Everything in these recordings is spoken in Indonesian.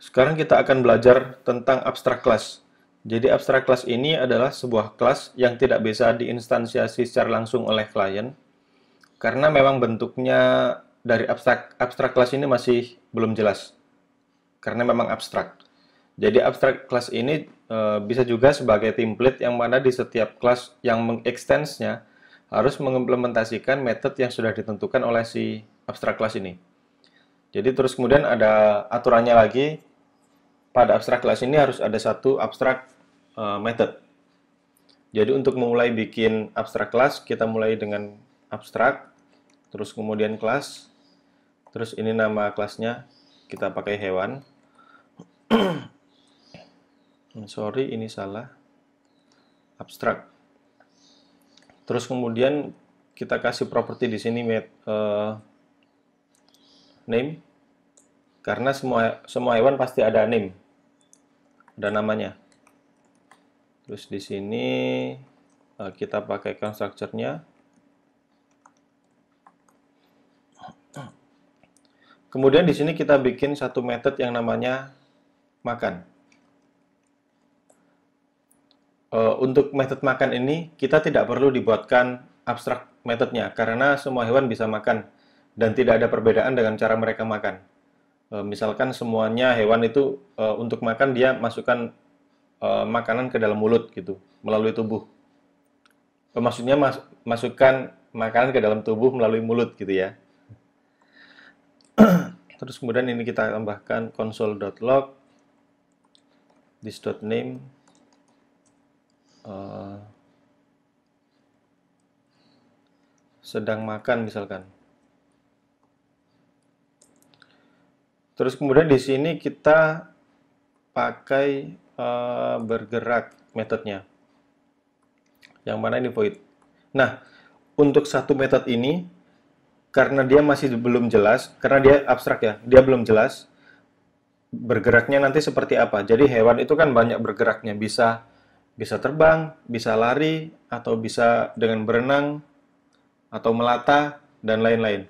Sekarang kita akan belajar tentang abstrak class. Jadi abstrak class ini adalah sebuah kelas yang tidak bisa diinstansiasi secara langsung oleh klien karena memang bentuknya dari abstrak class ini masih belum jelas karena memang abstrak. Jadi abstrak class ini bisa juga sebagai template yang mana di setiap kelas yang mengextensnya harus mengimplementasikan metode yang sudah ditentukan oleh si abstrak class ini. Jadi terus kemudian ada aturannya lagi, pada abstrak class ini harus ada satu abstrak method. Jadi untuk memulai bikin abstrak class, kita mulai dengan abstrak, terus kemudian class, terus ini nama kelasnya kita pakai hewan. Sorry, ini salah. Abstrak. Terus kemudian kita kasih properti di sini name, karena semua hewan pasti ada name, ada namanya. Terus di sini kita pakai constructor-nya. Kemudian di sini kita bikin satu method yang namanya makan. Untuk method makan ini kita tidak perlu dibuatkan abstrak methodnya karena semua hewan bisa makan dan tidak ada perbedaan dengan cara mereka makan. Misalkan semuanya hewan itu untuk makan dia masukkan makanan ke dalam mulut gitu melalui tubuh. Maksudnya masukkan makanan ke dalam tubuh melalui mulut gitu ya. Terus kemudian ini kita tambahkan console.log this.name sedang makan misalkan. Terus kemudian di sini kita pakai bergerak metodenya. Yang mana ini void. Nah, untuk satu metode ini karena dia masih belum jelas, karena dia abstrak ya, dia belum jelas bergeraknya nanti seperti apa. Jadi hewan itu kan banyak bergeraknya, bisa terbang, bisa lari, atau bisa dengan berenang, atau melata, dan lain-lain.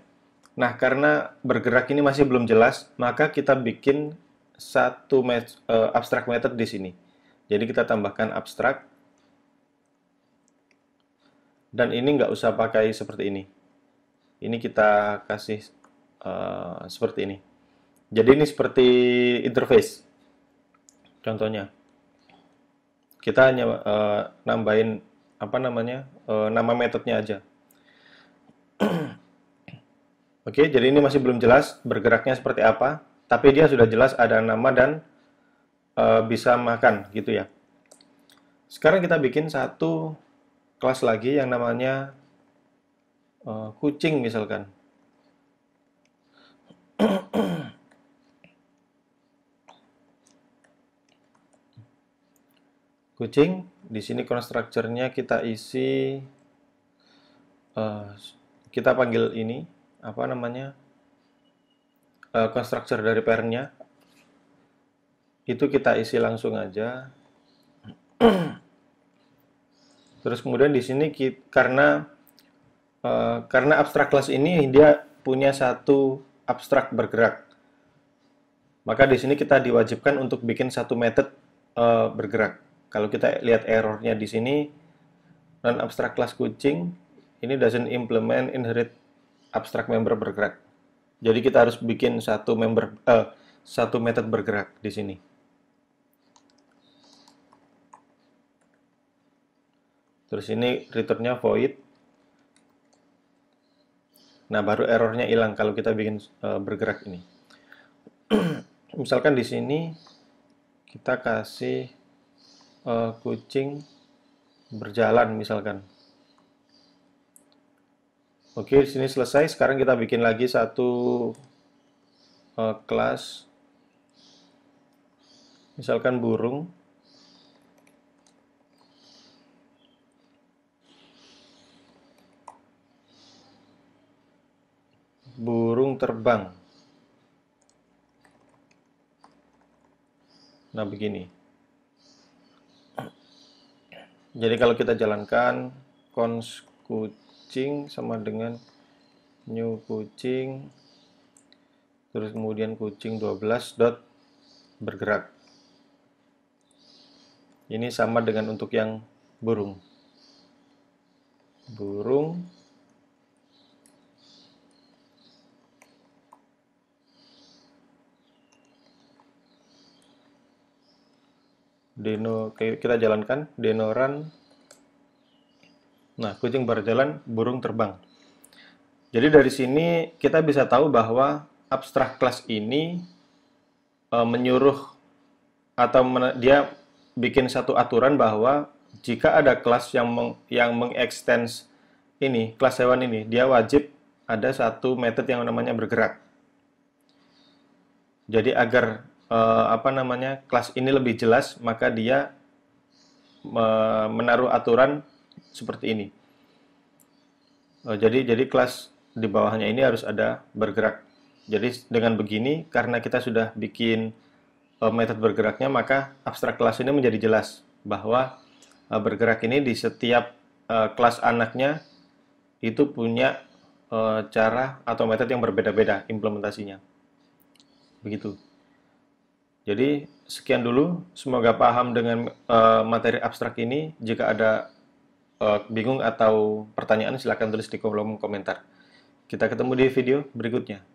Nah, karena bergerak ini masih belum jelas, maka kita bikin satu abstrak method di sini. Jadi kita tambahkan abstrak, dan ini nggak usah pakai seperti ini. Ini kita kasih seperti ini. Jadi ini seperti interface. Contohnya, kita hanya nambahin apa namanya nama metodenya aja. Oke, jadi ini masih belum jelas bergeraknya seperti apa, tapi dia sudah jelas ada nama dan bisa makan gitu ya. Sekarang kita bikin satu kelas lagi yang namanya kucing misalkan. Kucing, di sini constructor-nya kita isi, kita panggil ini apa namanya constructor dari parent-nya. Itu kita isi langsung aja. Terus kemudian di sini karena abstrak class ini dia punya satu abstrak bergerak, maka di sini kita diwajibkan untuk bikin satu method bergerak. Kalau kita lihat errornya di sini, non abstrak class kucing ini doesn't implement inherit abstrak member bergerak. Jadi kita harus bikin satu method bergerak di sini. Terus ini returnnya void. Nah, baru errornya hilang kalau kita bikin bergerak ini. Misalkan di sini kita kasih kucing berjalan misalkan. Oke, di sini selesai. Sekarang kita bikin lagi satu kelas. Misalkan burung. Burung terbang. Nah, begini. Jadi kalau kita jalankan cons kucing sama dengan new kucing, terus kemudian kucing 12 dot bergerak. Ini sama dengan untuk yang burung. Burung kita jalankan deno run. Nah, kucing berjalan, burung terbang. Jadi dari sini kita bisa tahu bahwa abstrak class ini menyuruh atau dia bikin satu aturan bahwa jika ada kelas yang mengextend ini, kelas hewan ini, dia wajib ada satu method yang namanya bergerak. Jadi agar kelas ini lebih jelas, maka dia menaruh aturan seperti ini. Jadi kelas di bawahnya ini harus ada bergerak. Jadi dengan begini, karena kita sudah bikin metode bergeraknya, maka abstrak kelas ini menjadi jelas bahwa bergerak ini di setiap kelas anaknya itu punya cara atau metode yang berbeda-beda implementasinya. Begitu. Jadi sekian dulu, semoga paham dengan materi abstrak ini. Jika ada bingung atau pertanyaan, silakan tulis di kolom komentar. Kita ketemu di video berikutnya.